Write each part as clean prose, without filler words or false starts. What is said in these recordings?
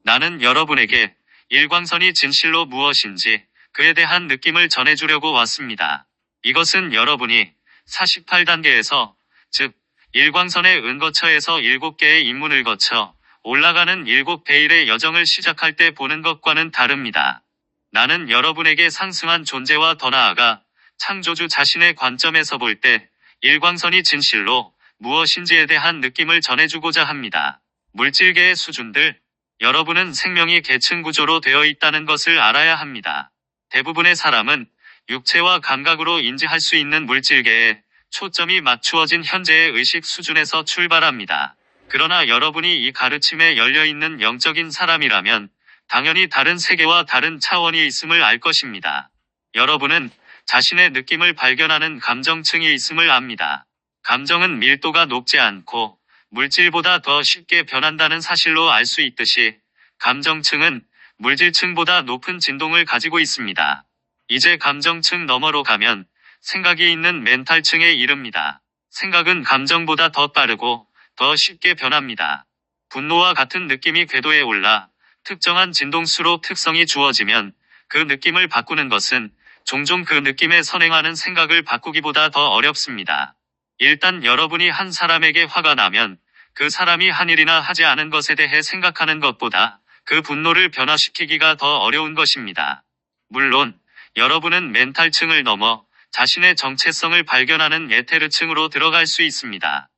나는 여러분에게 일광선이 진실로 무엇인지 그에 대한 느낌을 전해주려고 왔습니다. 이것은 여러분이 48단계에서, 즉 일광선의 은거처에서 7개의 입문을 거쳐 올라가는 7베일의 여정을 시작할 때 보는 것과는 다릅니다. 나는 여러분에게 상승한 존재와 더 나아가 창조주 자신의 관점에서 볼 때 일광선이 진실로 무엇인지에 대한 느낌을 전해주고자 합니다. 물질계의 수준들, 여러분은 생명이 계층 구조로 되어 있다는 것을 알아야 합니다. 대부분의 사람은 육체와 감각으로 인지할 수 있는 물질계에 초점이 맞추어진 현재의 의식 수준에서 출발합니다. 그러나 여러분이 이 가르침에 열려있는 영적인 사람이라면 당연히 다른 세계와 다른 차원이 있음을 알 것입니다. 여러분은 자신의 느낌을 발견하는 감정층이 있음을 압니다. 감정은 밀도가 높지 않고 물질보다 더 쉽게 변한다는 사실로 알 수 있듯이 감정층은 물질층보다 높은 진동을 가지고 있습니다. 이제 감정층 너머로 가면 생각이 있는 멘탈층에 이릅니다. 생각은 감정보다 더 빠르고 더 쉽게 변합니다. 분노와 같은 느낌이 궤도에 올라 특정한 진동수로 특성이 주어지면 그 느낌을 바꾸는 것은 종종 그 느낌에 선행하는 생각을 바꾸기보다 더 어렵습니다. 일단 여러분이 한 사람에게 화가 나면 그 사람이 한 일이나 하지 않은 것에 대해 생각하는 것보다 그 분노를 변화시키기가 더 어려운 것입니다. 물론 여러분은 멘탈층을 넘어 자신의 정체성을 발견하는 에테르층으로 들어갈 수 있습니다.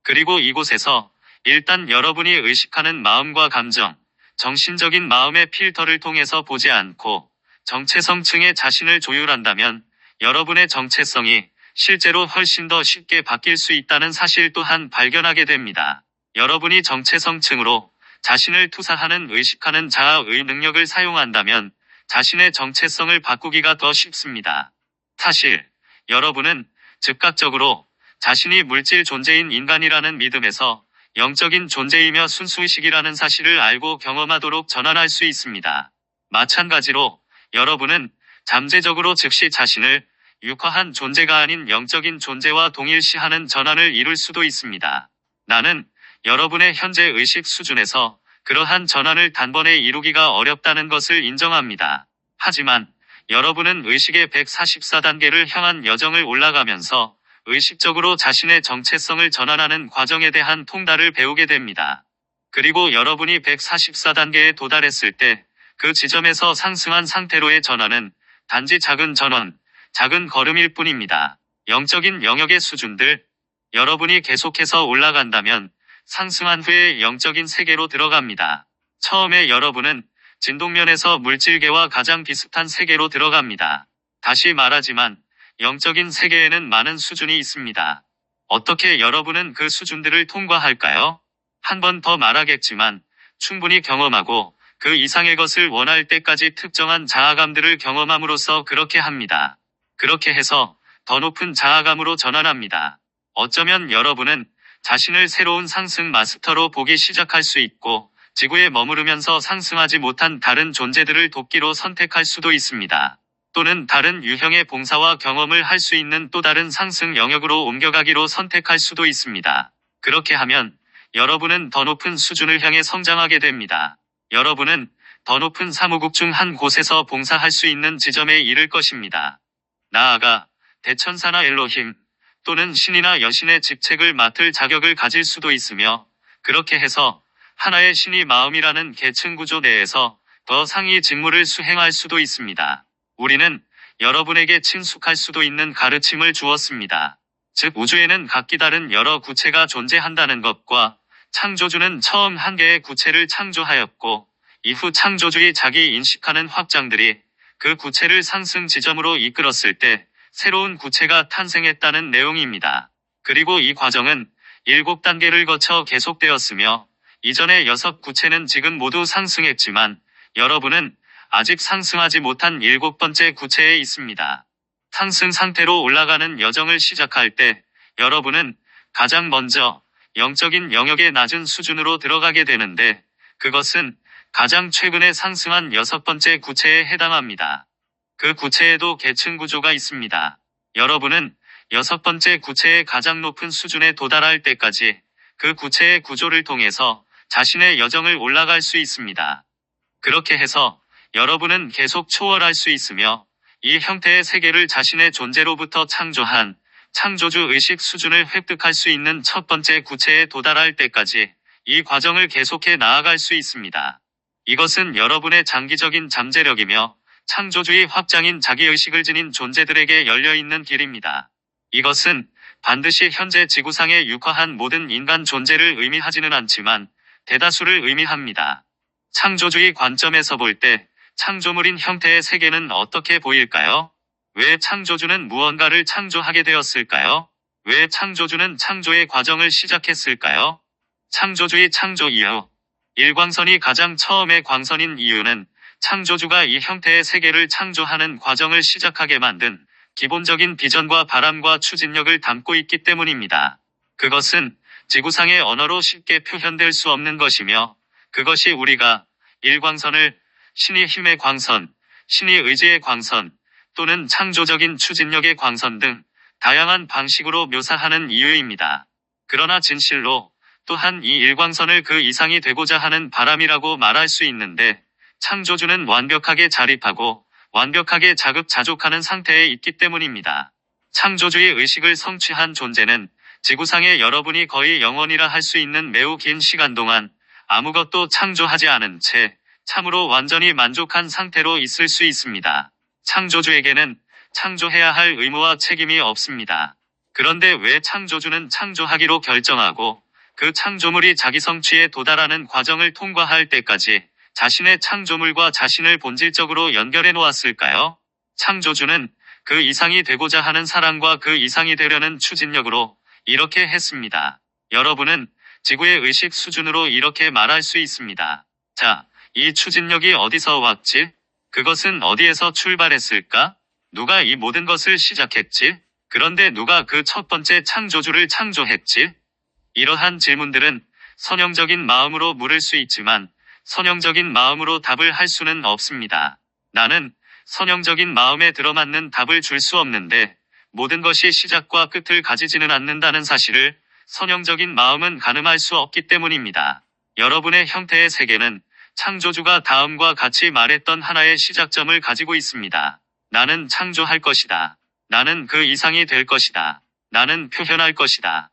그리고 이곳에서 일단 여러분이 의식하는 마음과 감정, 정신적인 마음의 필터를 통해서 보지 않고 정체성층에 자신을 조율한다면 여러분의 정체성이 실제로 훨씬 더 쉽게 바뀔 수 있다는 사실 또한 발견하게 됩니다. 여러분이 정체성층으로 자신을 투사하는 의식하는 자아의 능력을 사용한다면 자신의 정체성을 바꾸기가 더 쉽습니다. 사실 여러분은 즉각적으로 자신이 물질 존재인 인간이라는 믿음에서 영적인 존재이며 순수의식이라는 사실을 알고 경험하도록 전환할 수 있습니다. 마찬가지로 여러분은 잠재적으로 즉시 자신을 육화한 존재가 아닌 영적인 존재와 동일시하는 전환을 이룰 수도 있습니다. 나는 여러분의 현재 의식 수준에서 그러한 전환을 단번에 이루기가 어렵다는 것을 인정합니다. 하지만 여러분은 의식의 144단계를 향한 여정을 올라가면서 의식적으로 자신의 정체성을 전환하는 과정에 대한 통달을 배우게 됩니다. 그리고 여러분이 144단계에 도달했을 때 그 지점에서 상승한 상태로의 전환은 단지 작은 전환, 작은 걸음일 뿐입니다. 영적인 영역의 수준들, 여러분이 계속해서 올라간다면 상승한 후에 영적인 세계로 들어갑니다. 처음에 여러분은 진동면에서 물질계와 가장 비슷한 세계로 들어갑니다. 다시 말하지만 영적인 세계에는 많은 수준이 있습니다. 어떻게 여러분은 그 수준들을 통과할까요? 한 번 더 말하겠지만 충분히 경험하고 그 이상의 것을 원할 때까지 특정한 자아감들을 경험함으로써 그렇게 합니다. 그렇게 해서 더 높은 자아감으로 전환합니다. 어쩌면 여러분은 자신을 새로운 상승 마스터로 보기 시작할 수 있고 지구에 머무르면서 상승하지 못한 다른 존재들을 돕기로 선택할 수도 있습니다. 또는 다른 유형의 봉사와 경험을 할 수 있는 또 다른 상승 영역으로 옮겨가기로 선택할 수도 있습니다. 그렇게 하면 여러분은 더 높은 수준을 향해 성장하게 됩니다. 여러분은 더 높은 사무국 중 한 곳에서 봉사할 수 있는 지점에 이를 것입니다. 나아가 대천사나 엘로힘 또는 신이나 여신의 직책을 맡을 자격을 가질 수도 있으며 그렇게 해서 하나의 신이 마음이라는 계층 구조 내에서 더 상위 직무를 수행할 수도 있습니다. 우리는 여러분에게 친숙할 수도 있는 가르침을 주었습니다. 즉 우주에는 각기 다른 여러 구체가 존재한다는 것과 창조주는 처음 한 개의 구체를 창조하였고 이후 창조주의 자기 인식하는 확장들이 그 구체를 상승 지점으로 이끌었을 때 새로운 구체가 탄생했다는 내용입니다. 그리고 이 과정은 7단계를 거쳐 계속되었으며 이전의 6구체는 지금 모두 상승했지만 여러분은 아직 상승하지 못한 7번째 구체에 있습니다. 상승 상태로 올라가는 여정을 시작할 때 여러분은 가장 먼저 영적인 영역의 낮은 수준으로 들어가게 되는데 그것은 가장 최근에 상승한 6번째 구체에 해당합니다. 그 구체에도 계층 구조가 있습니다. 여러분은 6번째 구체의 가장 높은 수준에 도달할 때까지 그 구체의 구조를 통해서 자신의 여정을 올라갈 수 있습니다. 그렇게 해서 여러분은 계속 초월할 수 있으며 이 형태의 세계를 자신의 존재로부터 창조한 창조주 의식 수준을 획득할 수 있는 첫 번째 구체에 도달할 때까지 이 과정을 계속해 나아갈 수 있습니다. 이것은 여러분의 장기적인 잠재력이며 창조주의 확장인 자기의식을 지닌 존재들에게 열려있는 길입니다. 이것은 반드시 현재 지구상에 육화한 모든 인간 존재를 의미하지는 않지만 대다수를 의미합니다. 창조주의 관점에서 볼 때 창조물인 형태의 세계는 어떻게 보일까요? 왜 창조주는 무언가를 창조하게 되었을까요? 왜 창조주는 창조의 과정을 시작했을까요? 창조주의 창조 이유. 일광선이 가장 처음의 광선인 이유는 창조주가 이 형태의 세계를 창조하는 과정을 시작하게 만든 기본적인 비전과 바람과 추진력을 담고 있기 때문입니다. 그것은 지구상의 언어로 쉽게 표현될 수 없는 것이며 그것이 우리가 일광선을 신의 힘의 광선, 신의 의지의 광선 또는 창조적인 추진력의 광선 등 다양한 방식으로 묘사하는 이유입니다. 그러나 진실로 또한 이 일광선을 그 이상이 되고자 하는 바람이라고 말할 수 있는데 창조주는 완벽하게 자립하고 완벽하게 자급자족하는 상태에 있기 때문입니다. 창조주의 의식을 성취한 존재는 지구상에 여러분이 거의 영원이라 할 수 있는 매우 긴 시간 동안 아무것도 창조하지 않은 채 참으로 완전히 만족한 상태로 있을 수 있습니다. 창조주에게는 창조해야 할 의무와 책임이 없습니다. 그런데 왜 창조주는 창조하기로 결정하고 그 창조물이 자기 성취에 도달하는 과정을 통과할 때까지 자신의 창조물과 자신을 본질적으로 연결해 놓았을까요? 창조주는 그 이상이 되고자 하는 사랑과 그 이상이 되려는 추진력으로 이렇게 했습니다. 여러분은 지구의 의식 수준으로 이렇게 말할 수 있습니다. 자, 이 추진력이 어디서 왔지? 그것은 어디에서 출발했을까? 누가 이 모든 것을 시작했지? 그런데 누가 그 첫 번째 창조주를 창조했지? 이러한 질문들은 선형적인 마음으로 물을 수 있지만 선형적인 마음으로 답을 할 수는 없습니다. 나는 선형적인 마음에 들어맞는 답을 줄 수 없는데 모든 것이 시작과 끝을 가지지는 않는다는 사실을 선형적인 마음은 가늠할 수 없기 때문입니다. 여러분의 형태의 세계는 창조주가 다음과 같이 말했던 하나의 시작점을 가지고 있습니다. 나는 창조할 것이다. 나는 그 이상이 될 것이다. 나는 표현할 것이다.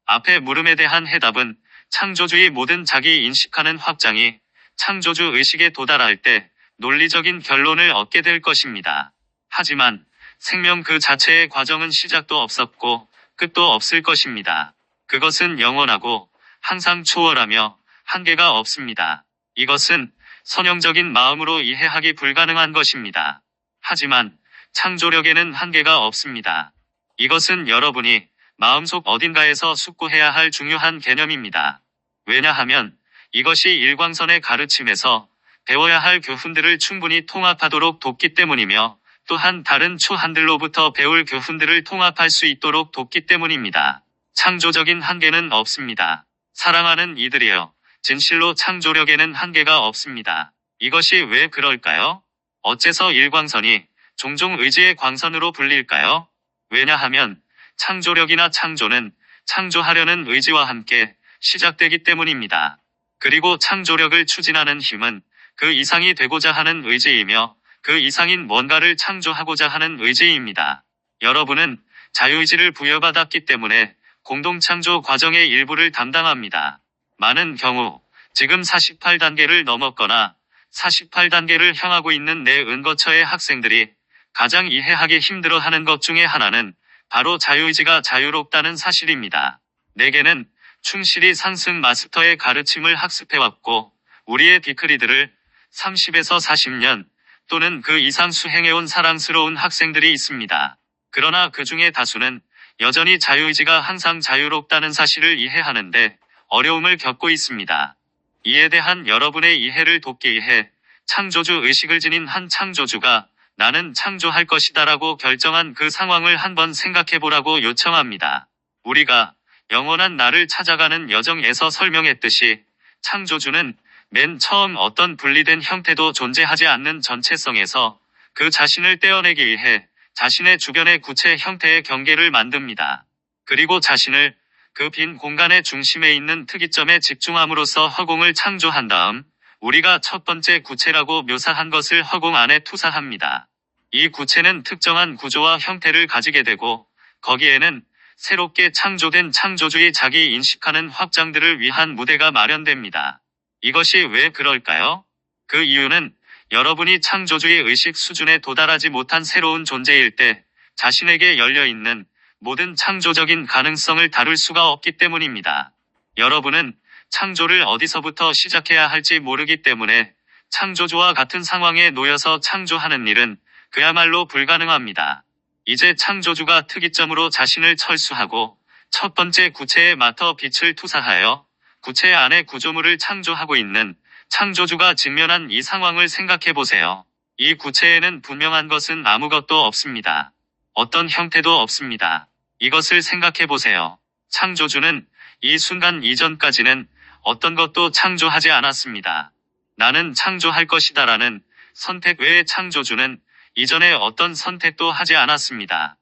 앞의 물음에 대한 해답은 창조주의 모든 자기 인식하는 확장이 창조주 의식에 도달할 때 논리적인 결론을 얻게 될 것입니다. 하지만 생명 그 자체의 과정은 시작도 없었고 끝도 없을 것입니다. 그것은 영원하고 항상 초월하며 한계가 없습니다. 이것은 선형적인 마음으로 이해하기 불가능한 것입니다. 하지만 창조력에는 한계가 없습니다. 이것은 여러분이 마음속 어딘가에서 숙고해야 할 중요한 개념입니다. 왜냐하면 이것이 일광선의 가르침에서 배워야 할 교훈들을 충분히 통합하도록 돕기 때문이며 또한 다른 초한들로부터 배울 교훈들을 통합할 수 있도록 돕기 때문입니다. 창조적인 한계는 없습니다. 사랑하는 이들이여, 진실로 창조력에는 한계가 없습니다. 이것이 왜 그럴까요? 어째서 일광선이 종종 의지의 광선으로 불릴까요? 왜냐하면 창조력이나 창조는 창조하려는 의지와 함께 시작되기 때문입니다. 그리고 창조력을 추진하는 힘은 그 이상이 되고자 하는 의지이며 그 이상인 뭔가를 창조하고자 하는 의지입니다. 여러분은 자유의지를 부여받았기 때문에 공동창조 과정의 일부를 담당합니다. 많은 경우 지금 48단계를 넘었거나 48단계를 향하고 있는 내 은거처의 학생들이 가장 이해하기 힘들어하는 것 중에 하나는 바로 자유의지가 자유롭다는 사실입니다. 내게는 충실히 상승 마스터의 가르침을 학습해왔고 우리의 비크리들을 30에서 40년 또는 그 이상 수행해온 사랑스러운 학생들이 있습니다. 그러나 그 중에 다수는 여전히 자유의지가 항상 자유롭다는 사실을 이해하는데 어려움을 겪고 있습니다. 이에 대한 여러분의 이해를 돕기 위해 창조주 의식을 지닌 한 창조주가 나는 창조할 것이다라고 결정한 그 상황을 한번 생각해보라고 요청합니다. 우리가 영원한 나를 찾아가는 여정에서 설명했듯이 창조주는 맨 처음 어떤 분리된 형태도 존재하지 않는 전체성에서 그 자신을 떼어내기 위해 자신의 주변의 구체 형태의 경계를 만듭니다. 그리고 자신을 그 빈 공간의 중심에 있는 특이점에 집중함으로써 허공을 창조한 다음 우리가 첫 번째 구체라고 묘사한 것을 허공 안에 투사합니다. 이 구체는 특정한 구조와 형태를 가지게 되고 거기에는 새롭게 창조된 창조주의 자기 인식하는 확장들을 위한 무대가 마련됩니다. 이것이 왜 그럴까요? 그 이유는 여러분이 창조주의 의식 수준에 도달하지 못한 새로운 존재일 때 자신에게 열려있는 모든 창조적인 가능성을 다룰 수가 없기 때문입니다. 여러분은 창조를 어디서부터 시작해야 할지 모르기 때문에 창조주와 같은 상황에 놓여서 창조하는 일은 그야말로 불가능합니다. 이제 창조주가 특이점으로 자신을 철수하고 첫 번째 구체에 맡아 빛을 투사하여 구체 안에 구조물을 창조하고 있는 창조주가 직면한 이 상황을 생각해 보세요. 이 구체에는 분명한 것은 아무것도 없습니다. 어떤 형태도 없습니다. 이것을 생각해 보세요. 창조주는 이 순간 이전까지는 어떤 것도 창조하지 않았습니다. 나는 창조할 것이다라는 선택 외에 창조주는 이전에 어떤 선택도 하지 않았습니다.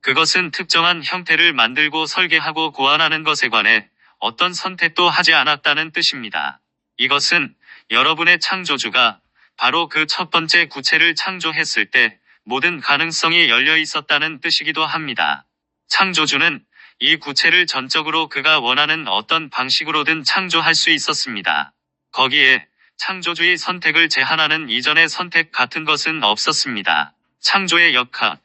그것은 특정한 형태를 만들고 설계하고 고안하는 것에 관해 어떤 선택도 하지 않았다는 뜻입니다. 이것은 여러분의 창조주가 바로 그 첫 번째 구체를 창조했을 때 모든 가능성이 열려 있었다는 뜻이기도 합니다. 창조주는 이 구체를 전적으로 그가 원하는 어떤 방식으로든 창조할 수 있었습니다. 거기에 창조주의 선택을 제한하는 이전의 선택 같은 것은 없었습니다. 창조의 역학.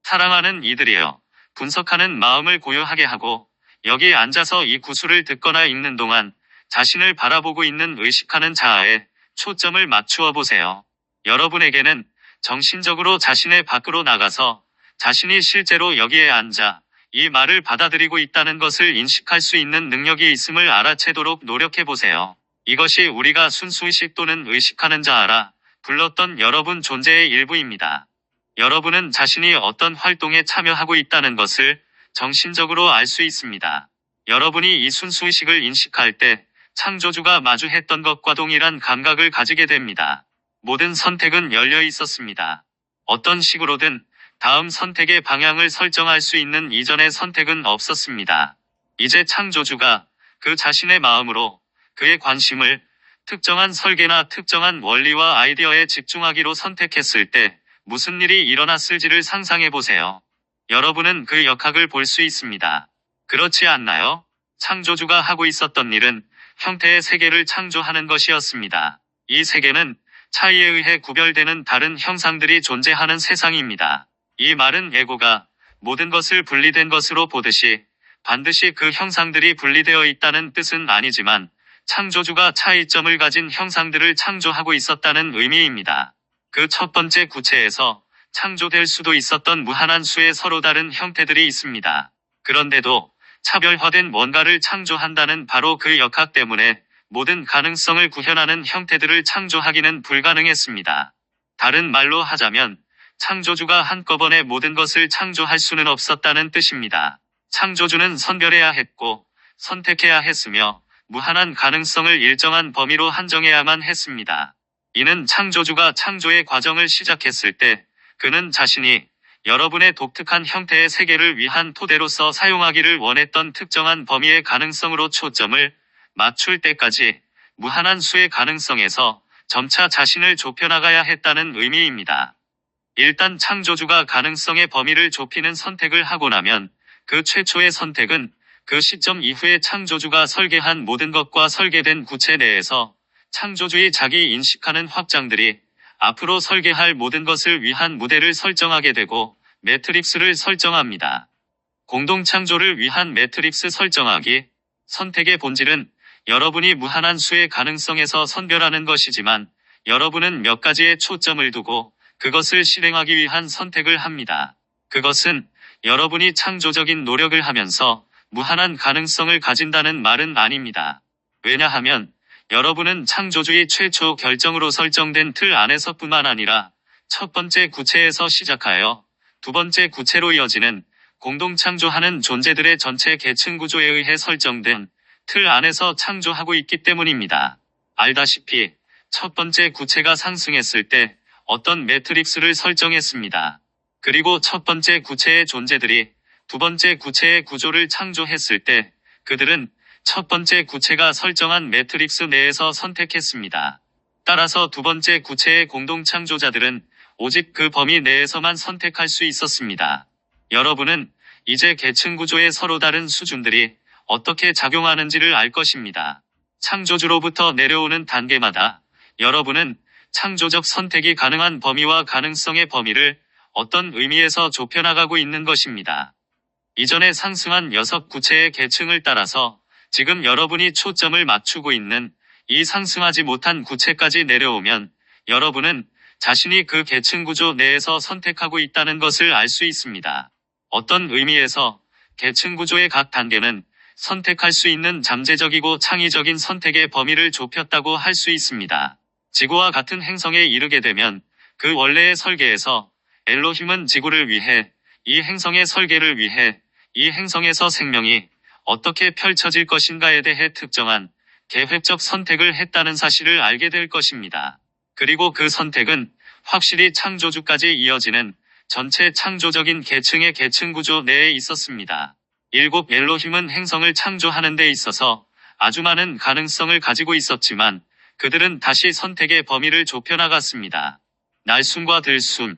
사랑하는 이들이여, 분석하는 마음을 고요하게 하고 여기 앉아서 이 구술을 듣거나 읽는 동안 자신을 바라보고 있는 의식하는 자아에 초점을 맞추어 보세요. 여러분에게는 정신적으로 자신의 밖으로 나가서 자신이 실제로 여기에 앉아 이 말을 받아들이고 있다는 것을 인식할 수 있는 능력이 있음을 알아채도록 노력해 보세요. 이것이 우리가 순수의식 또는 의식하는 자아라 불렀던 여러분 존재의 일부입니다. 여러분은 자신이 어떤 활동에 참여하고 있다는 것을 정신적으로 알 수 있습니다. 여러분이 이 순수의식을 인식할 때 창조주가 마주했던 것과 동일한 감각을 가지게 됩니다. 모든 선택은 열려 있었습니다. 어떤 식으로든 다음 선택의 방향을 설정할 수 있는 이전의 선택은 없었습니다. 이제 창조주가 그 자신의 마음으로 그의 관심을 특정한 설계나 특정한 원리와 아이디어에 집중하기로 선택했을 때 무슨 일이 일어났을지를 상상해 보세요. 여러분은 그 역학을 볼 수 있습니다. 그렇지 않나요? 창조주가 하고 있었던 일은 형태의 세계를 창조하는 것이었습니다. 이 세계는 차이에 의해 구별되는 다른 형상들이 존재하는 세상입니다. 이 말은 예고가 모든 것을 분리된 것으로 보듯이 반드시 그 형상들이 분리되어 있다는 뜻은 아니지만 창조주가 차이점을 가진 형상들을 창조하고 있었다는 의미입니다. 그 첫 번째 구체에서 창조될 수도 있었던 무한한 수의 서로 다른 형태들이 있습니다. 그런데도 차별화된 뭔가를 창조한다는 바로 그 역학 때문에 모든 가능성을 구현하는 형태들을 창조하기는 불가능했습니다. 다른 말로 하자면 창조주가 한꺼번에 모든 것을 창조할 수는 없었다는 뜻입니다. 창조주는 선별해야 했고 선택해야 했으며 무한한 가능성을 일정한 범위로 한정해야만 했습니다. 이는 창조주가 창조의 과정을 시작했을 때 그는 자신이 여러분의 독특한 형태의 세계를 위한 토대로서 사용하기를 원했던 특정한 범위의 가능성으로 초점을 맞출 때까지 무한한 수의 가능성에서 점차 자신을 좁혀나가야 했다는 의미입니다. 일단 창조주가 가능성의 범위를 좁히는 선택을 하고 나면 그 최초의 선택은 그 시점 이후에 창조주가 설계한 모든 것과 설계된 구체 내에서 창조주의 자기 인식하는 확장들이 앞으로 설계할 모든 것을 위한 무대를 설정하게 되고 매트릭스를 설정합니다. 공동 창조를 위한 매트릭스 설정하기. 선택의 본질은 여러분이 무한한 수의 가능성에서 선별하는 것이지만 여러분은 몇 가지의 초점을 두고 그것을 실행하기 위한 선택을 합니다. 그것은 여러분이 창조적인 노력을 하면서 무한한 가능성을 가진다는 말은 아닙니다. 왜냐하면 여러분은 창조주의 최초 결정으로 설정된 틀 안에서뿐만 아니라 첫 번째 구체에서 시작하여 두 번째 구체로 이어지는 공동 창조하는 존재들의 전체 계층 구조에 의해 설정된 틀 안에서 창조하고 있기 때문입니다. 알다시피 첫 번째 구체가 상승했을 때 어떤 매트릭스를 설정했습니다. 그리고 첫 번째 구체의 존재들이 두 번째 구체의 구조를 창조했을 때 그들은 첫 번째 구체가 설정한 매트릭스 내에서 선택했습니다. 따라서 두 번째 구체의 공동창조자들은 오직 그 범위 내에서만 선택할 수 있었습니다. 여러분은 이제 계층 구조의 서로 다른 수준들이 어떻게 작용하는지를 알 것입니다. 창조주로부터 내려오는 단계마다 여러분은 창조적 선택이 가능한 범위와 가능성의 범위를 어떤 의미에서 좁혀나가고 있는 것입니다. 이전에 상승한 6구체의 계층을 따라서 지금 여러분이 초점을 맞추고 있는 이 상승하지 못한 구체까지 내려오면 여러분은 자신이 그 계층 구조 내에서 선택하고 있다는 것을 알 수 있습니다. 어떤 의미에서 계층 구조의 각 단계는 선택할 수 있는 잠재적이고 창의적인 선택의 범위를 좁혔다고 할 수 있습니다. 지구와 같은 행성에 이르게 되면 그 원래의 설계에서 엘로힘은 지구를 위해, 이 행성의 설계를 위해, 이 행성에서 생명이 어떻게 펼쳐질 것인가에 대해 특정한 계획적 선택을 했다는 사실을 알게 될 것입니다. 그리고 그 선택은 확실히 창조주까지 이어지는 전체 창조적인 계층의 계층 구조 내에 있었습니다. 7 엘로힘은 행성을 창조하는 데 있어서 아주 많은 가능성을 가지고 있었지만 그들은 다시 선택의 범위를 좁혀나갔습니다. 날숨과 들숨.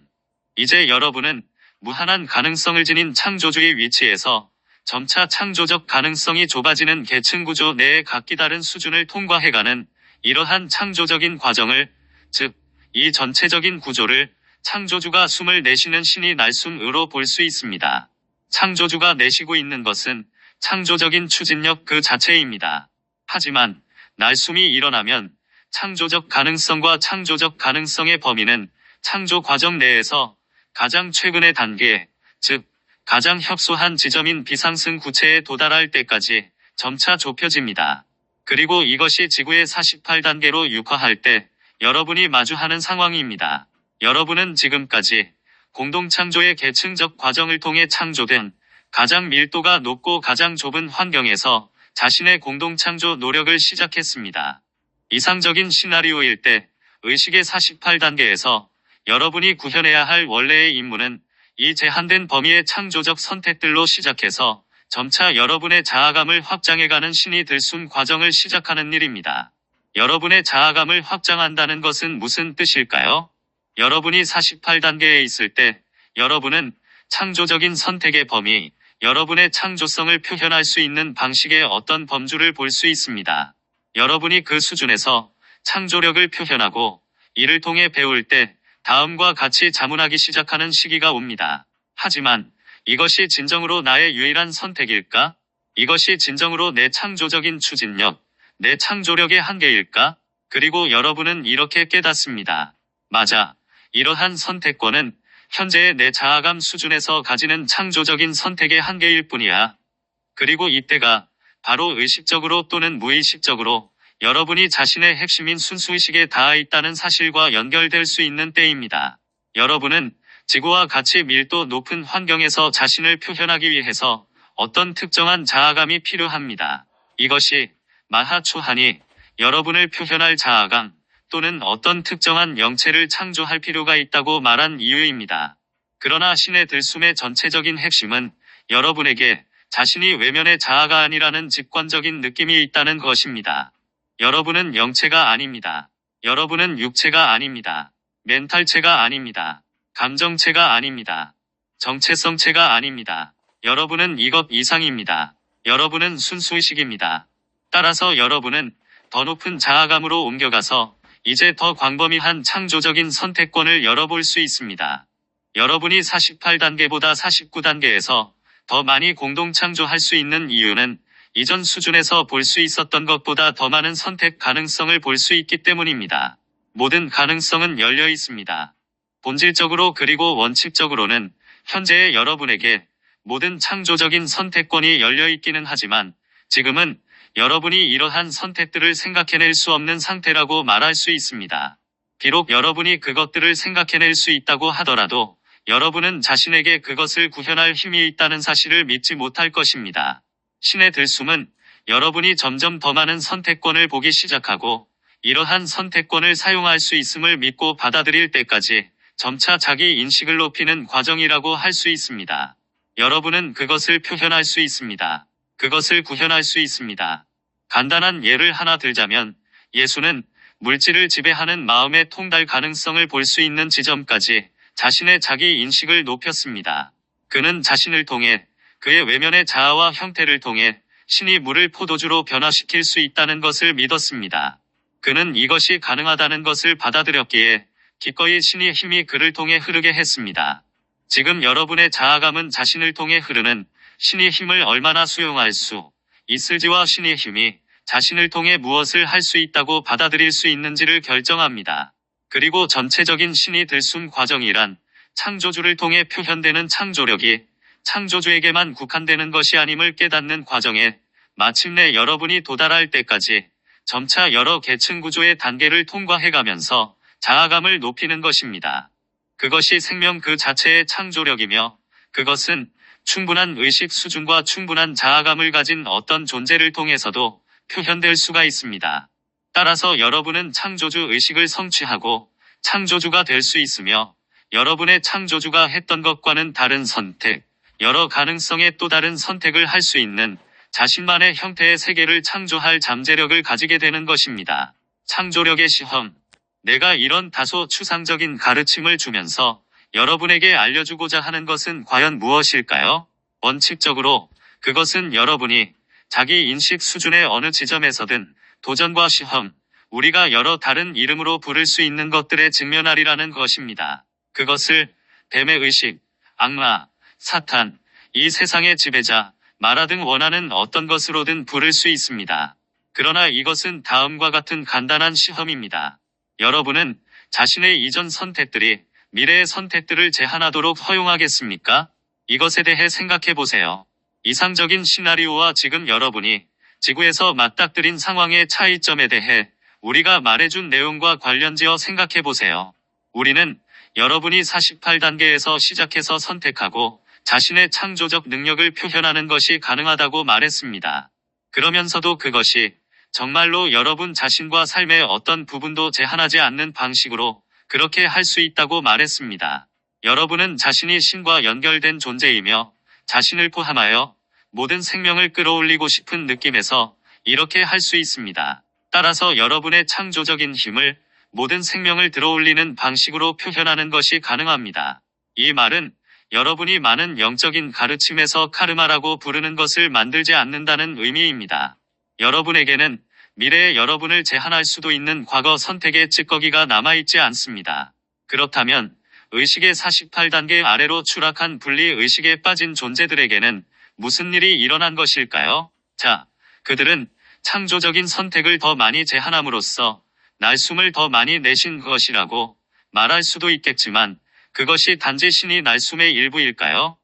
이제 여러분은 무한한 가능성을 지닌 창조주의 위치에서 점차 창조적 가능성이 좁아지는 계층 구조 내의 각기 다른 수준을 통과해가는 이러한 창조적인 과정을, 즉, 이 전체적인 구조를 창조주가 숨을 내쉬는 신이 날숨으로 볼 수 있습니다. 창조주가 내쉬고 있는 것은 창조적인 추진력 그 자체입니다. 하지만 날숨이 일어나면 창조적 가능성과 창조적 가능성의 범위는 창조 과정 내에서 가장 최근의 단계, 즉 가장 협소한 지점인 비상승 구체에 도달할 때까지 점차 좁혀집니다. 그리고 이것이 지구의 48단계로 육화할 때 여러분이 마주하는 상황입니다. 여러분은 지금까지 공동창조의 계층적 과정을 통해 창조된 가장 밀도가 높고 가장 좁은 환경에서 자신의 공동창조 노력을 시작했습니다. 이상적인 시나리오일 때 의식의 48단계에서 여러분이 구현해야 할 원래의 임무는 이 제한된 범위의 창조적 선택들로 시작해서 점차 여러분의 자아감을 확장해가는 신이 들숨 과정을 시작하는 일입니다. 여러분의 자아감을 확장한다는 것은 무슨 뜻일까요? 여러분이 48단계에 있을 때 여러분은 창조적인 선택의 범위, 여러분의 창조성을 표현할 수 있는 방식의 어떤 범주를 볼 수 있습니다. 여러분이 그 수준에서 창조력을 표현하고 이를 통해 배울 때 다음과 같이 자문하기 시작하는 시기가 옵니다. 하지만 이것이 진정으로 나의 유일한 선택일까? 이것이 진정으로 내 창조적인 추진력, 내 창조력의 한계일까? 그리고 여러분은 이렇게 깨닫습니다. 맞아. 이러한 선택권은 현재의 내 자아감 수준에서 가지는 창조적인 선택의 한계일 뿐이야. 그리고 이때가 바로 의식적으로 또는 무의식적으로 여러분이 자신의 핵심인 순수의식에 닿아 있다는 사실과 연결될 수 있는 때입니다. 여러분은 지구와 같이 밀도 높은 환경에서 자신을 표현하기 위해서 어떤 특정한 자아감이 필요합니다. 이것이 마하초한이 여러분을 표현할 자아감 또는 어떤 특정한 영체를 창조할 필요가 있다고 말한 이유입니다. 그러나 신의 들숨의 전체적인 핵심은 여러분에게 자신이 외면의 자아가 아니라는 직관적인 느낌이 있다는 것입니다. 여러분은 영체가 아닙니다. 여러분은 육체가 아닙니다. 멘탈체가 아닙니다. 감정체가 아닙니다. 정체성체가 아닙니다. 여러분은 이것 이상입니다. 여러분은 순수의식입니다. 따라서 여러분은 더 높은 자아감으로 옮겨가서 이제 더 광범위한 창조적인 선택권을 열어볼 수 있습니다. 여러분이 48단계보다 49단계에서 더 많이 공동창조할 수 있는 이유는 이전 수준에서 볼 수 있었던 것보다 더 많은 선택 가능성을 볼 수 있기 때문입니다. 모든 가능성은 열려 있습니다. 본질적으로 그리고 원칙적으로는 현재의 여러분에게 모든 창조적인 선택권이 열려 있기는 하지만 지금은 여러분이 이러한 선택들을 생각해낼 수 없는 상태라고 말할 수 있습니다. 비록 여러분이 그것들을 생각해낼 수 있다고 하더라도 여러분은 자신에게 그것을 구현할 힘이 있다는 사실을 믿지 못할 것입니다. 신의 들숨은 여러분이 점점 더 많은 선택권을 보기 시작하고 이러한 선택권을 사용할 수 있음을 믿고 받아들일 때까지 점차 자기 인식을 높이는 과정이라고 할 수 있습니다. 여러분은 그것을 표현할 수 있습니다. 그것을 구현할 수 있습니다. 간단한 예를 하나 들자면 예수는 물질을 지배하는 마음의 통달 가능성을 볼 수 있는 지점까지 자신의 자기 인식을 높였습니다. 그는 자신을 통해 그의 외면의 자아와 형태를 통해 신이 물을 포도주로 변화시킬 수 있다는 것을 믿었습니다. 그는 이것이 가능하다는 것을 받아들였기에 기꺼이 신의 힘이 그를 통해 흐르게 했습니다. 지금 여러분의 자아감은 자신을 통해 흐르는 신의 힘을 얼마나 수용할 수 있을지와 신의 힘이 자신을 통해 무엇을 할 수 있다고 받아들일 수 있는지를 결정합니다. 그리고 전체적인 신이 들숨 과정이란 창조주를 통해 표현되는 창조력이 창조주에게만 국한되는 것이 아님을 깨닫는 과정에 마침내 여러분이 도달할 때까지 점차 여러 계층 구조의 단계를 통과해가면서 자아감을 높이는 것입니다. 그것이 생명 그 자체의 창조력이며 그것은 충분한 의식 수준과 충분한 자아감을 가진 어떤 존재를 통해서도 표현될 수가 있습니다. 따라서 여러분은 창조주 의식을 성취하고 창조주가 될 수 있으며 여러분의 창조주가 했던 것과는 다른 선택, 여러 가능성의 또 다른 선택을 할 수 있는 자신만의 형태의 세계를 창조할 잠재력을 가지게 되는 것입니다. 창조력의 시험. 내가 이런 다소 추상적인 가르침을 주면서 여러분에게 알려주고자 하는 것은 과연 무엇일까요? 원칙적으로 그것은 여러분이 자기 인식 수준의 어느 지점에서든 도전과 시험, 우리가 여러 다른 이름으로 부를 수 있는 것들에 직면하리라는 것입니다. 그것을 뱀의 의식, 악마, 사탄, 이 세상의 지배자, 마라 등 원하는 어떤 것으로든 부를 수 있습니다. 그러나 이것은 다음과 같은 간단한 시험입니다. 여러분은 자신의 이전 선택들이 미래의 선택들을 제한하도록 허용하겠습니까? 이것에 대해 생각해 보세요. 이상적인 시나리오와 지금 여러분이 지구에서 맞닥뜨린 상황의 차이점에 대해 우리가 말해준 내용과 관련지어 생각해 보세요. 우리는 여러분이 48단계에서 시작해서 선택하고 자신의 창조적 능력을 표현하는 것이 가능하다고 말했습니다. 그러면서도 그것이 정말로 여러분 자신과 삶의 어떤 부분도 제한하지 않는 방식으로 그렇게 할 수 있다고 말했습니다. 여러분은 자신이 신과 연결된 존재이며 자신을 포함하여 모든 생명을 끌어올리고 싶은 느낌에서 이렇게 할 수 있습니다. 따라서 여러분의 창조적인 힘을 모든 생명을 들어올리는 방식으로 표현하는 것이 가능합니다. 이 말은 여러분이 많은 영적인 가르침에서 카르마라고 부르는 것을 만들지 않는다는 의미입니다. 여러분에게는 미래의 여러분을 제한할 수도 있는 과거 선택의 찌꺼기가 남아있지 않습니다. 그렇다면 의식의 48단계 아래로 추락한 분리의식에 빠진 존재들에게는 무슨 일이 일어난 것일까요? 자, 그들은 창조적인 선택을 더 많이 제한함으로써 날숨을 더 많이 내신 것이라고 말할 수도 있겠지만 그것이 단지 신이 날숨의 일부일까요?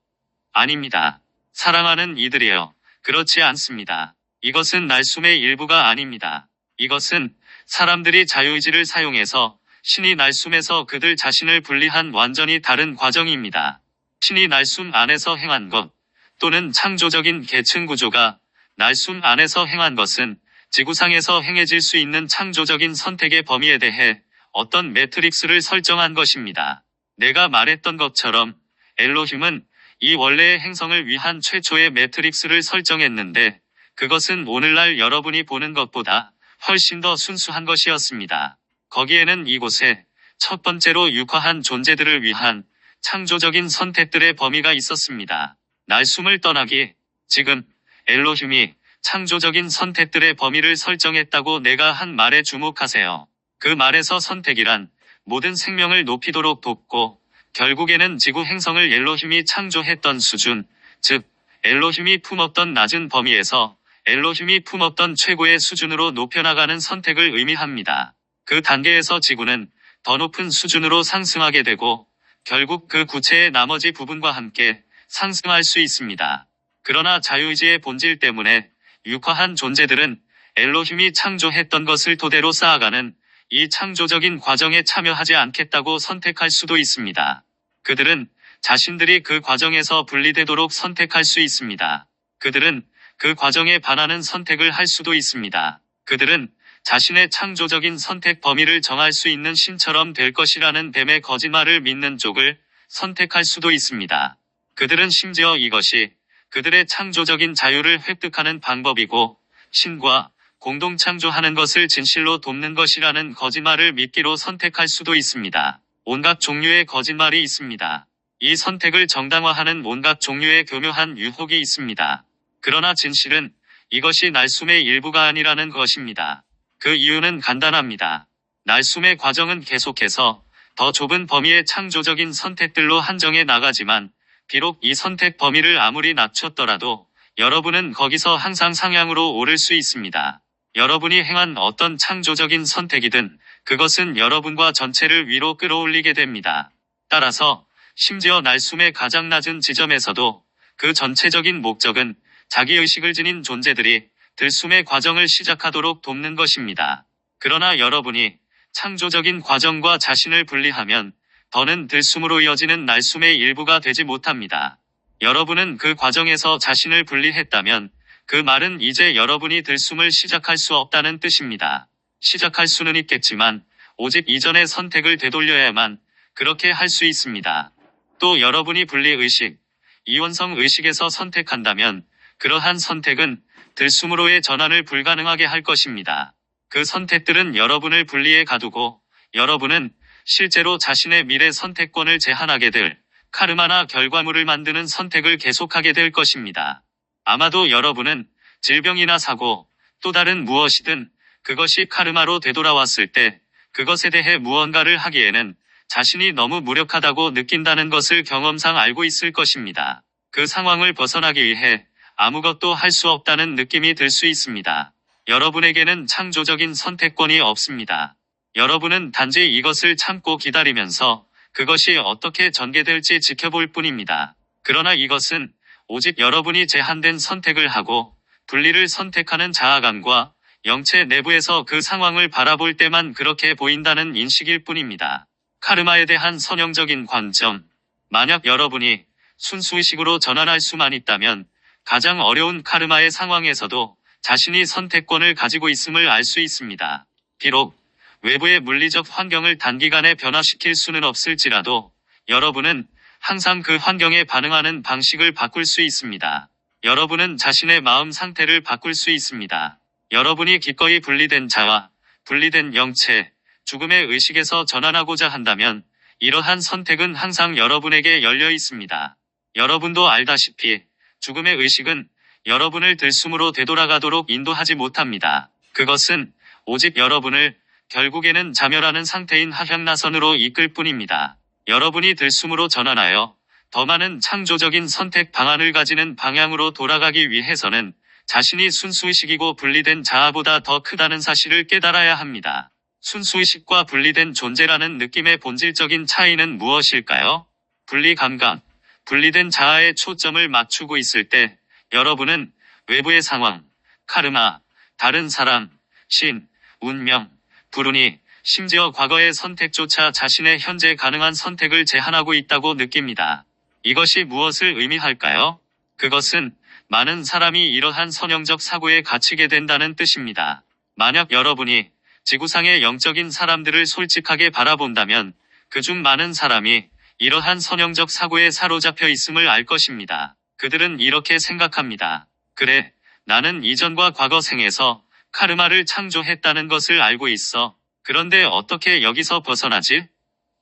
아닙니다. 사랑하는 이들이여, 그렇지 않습니다. 이것은 날숨의 일부가 아닙니다. 이것은 사람들이 자유의지를 사용해서 신이 날숨에서 그들 자신을 분리한 완전히 다른 과정입니다. 신이 날숨 안에서 행한 것, 또는 창조적인 계층 구조가 날숨 안에서 행한 것은 지구상에서 행해질 수 있는 창조적인 선택의 범위에 대해 어떤 매트릭스를 설정한 것입니다. 내가 말했던 것처럼 엘로힘은 이 원래의 행성을 위한 최초의 매트릭스를 설정했는데 그것은 오늘날 여러분이 보는 것보다 훨씬 더 순수한 것이었습니다. 거기에는 이곳에 첫 번째로 육화한 존재들을 위한 창조적인 선택들의 범위가 있었습니다. 날숨을 떠나기, 지금 엘로힘이 창조적인 선택들의 범위를 설정했다고 내가 한 말에 주목하세요. 그 말에서 선택이란 모든 생명을 높이도록 돕고 결국에는 지구 행성을 엘로힘이 창조했던 수준, 즉 엘로힘이 품었던 낮은 범위에서 엘로힘이 품었던 최고의 수준으로 높여나가는 선택을 의미합니다. 그 단계에서 지구는 더 높은 수준으로 상승하게 되고 결국 그 구체의 나머지 부분과 함께 상승할 수 있습니다. 그러나 자유의지의 본질 때문에 육화한 존재들은 엘로힘이 창조했던 것을 토대로 쌓아가는 이 창조적인 과정에 참여하지 않겠다고 선택할 수도 있습니다. 그들은 자신들이 그 과정에서 분리되도록 선택할 수 있습니다. 그들은 그 과정에 반하는 선택을 할 수도 있습니다. 그들은 자신의 창조적인 선택 범위를 정할 수 있는 신처럼 될 것이라는 뱀의 거짓말을 믿는 쪽을 선택할 수도 있습니다. 그들은 심지어 이것이 그들의 창조적인 자유를 획득하는 방법이고 신과 공동 창조하는 것을 진실로 돕는 것이라는 거짓말을 미끼로 선택할 수도 있습니다. 온갖 종류의 거짓말이 있습니다. 이 선택을 정당화하는 온갖 종류의 교묘한 유혹이 있습니다. 그러나 진실은 이것이 날숨의 일부가 아니라는 것입니다. 그 이유는 간단합니다. 날숨의 과정은 계속해서 더 좁은 범위의 창조적인 선택들로 한정해 나가지만 비록 이 선택 범위를 아무리 낮췄더라도 여러분은 거기서 항상 상향으로 오를 수 있습니다. 여러분이 행한 어떤 창조적인 선택이든 그것은 여러분과 전체를 위로 끌어올리게 됩니다. 따라서 심지어 날숨의 가장 낮은 지점에서도 그 전체적인 목적은 자기의식을 지닌 존재들이 들숨의 과정을 시작하도록 돕는 것입니다. 그러나 여러분이 창조적인 과정과 자신을 분리하면 더는 들숨으로 이어지는 날숨의 일부가 되지 못합니다. 여러분은 그 과정에서 자신을 분리했다면 그 말은 이제 여러분이 들숨을 시작할 수 없다는 뜻입니다. 시작할 수는 있겠지만 오직 이전의 선택을 되돌려야만 그렇게 할 수 있습니다. 또 여러분이 분리의식, 이원성 의식에서 선택한다면 그러한 선택은 들숨으로의 전환을 불가능하게 할 것입니다. 그 선택들은 여러분을 분리해 가두고 여러분은 실제로 자신의 미래 선택권을 제한하게 될 카르마나 결과물을 만드는 선택을 계속하게 될 것입니다. 아마도 여러분은 질병이나 사고, 또 다른 무엇이든 그것이 카르마로 되돌아왔을 때 그것에 대해 무언가를 하기에는 자신이 너무 무력하다고 느낀다는 것을 경험상 알고 있을 것입니다. 그 상황을 벗어나기 위해 아무것도 할 수 없다는 느낌이 들 수 있습니다. 여러분에게는 창조적인 선택권이 없습니다. 여러분은 단지 이것을 참고 기다리면서 그것이 어떻게 전개될지 지켜볼 뿐입니다. 그러나 이것은 오직 여러분이 제한된 선택을 하고 분리를 선택하는 자아감과 영체 내부에서 그 상황을 바라볼 때만 그렇게 보인다는 인식일 뿐입니다. 카르마에 대한 선형적인 관점. 만약 여러분이 순수의식으로 전환할 수만 있다면 가장 어려운 카르마의 상황에서도 자신이 선택권을 가지고 있음을 알 수 있습니다. 비록 외부의 물리적 환경을 단기간에 변화시킬 수는 없을지라도 여러분은 항상 그 환경에 반응하는 방식을 바꿀 수 있습니다. 여러분은 자신의 마음 상태를 바꿀 수 있습니다. 여러분이 기꺼이 분리된 자와 분리된 영체, 죽음의 의식에서 전환하고자 한다면 이러한 선택은 항상 여러분에게 열려 있습니다. 여러분도 알다시피 죽음의 의식은 여러분을 들숨으로 되돌아가도록 인도하지 못합니다. 그것은 오직 여러분을 결국에는 자멸하는 상태인 하향나선으로 이끌 뿐입니다. 여러분이 들숨으로 전환하여 더 많은 창조적인 선택 방안을 가지는 방향으로 돌아가기 위해서는 자신이 순수의식이고 분리된 자아보다 더 크다는 사실을 깨달아야 합니다. 순수의식과 분리된 존재라는 느낌의 본질적인 차이는 무엇일까요? 분리감각, 분리된 자아에 초점을 맞추고 있을 때 여러분은 외부의 상황, 카르마, 다른 사람, 신, 운명, 불운이 심지어 과거의 선택조차 자신의 현재 가능한 선택을 제한하고 있다고 느낍니다. 이것이 무엇을 의미할까요? 그것은 많은 사람이 이러한 선형적 사고에 갇히게 된다는 뜻입니다. 만약 여러분이 지구상의 영적인 사람들을 솔직하게 바라본다면 그중 많은 사람이 이러한 선형적 사고에 사로잡혀 있음을 알 것입니다. 그들은 이렇게 생각합니다. 그래, 나는 이전과 과거 생에서 카르마를 창조했다는 것을 알고 있어. 그런데 어떻게 여기서 벗어나지?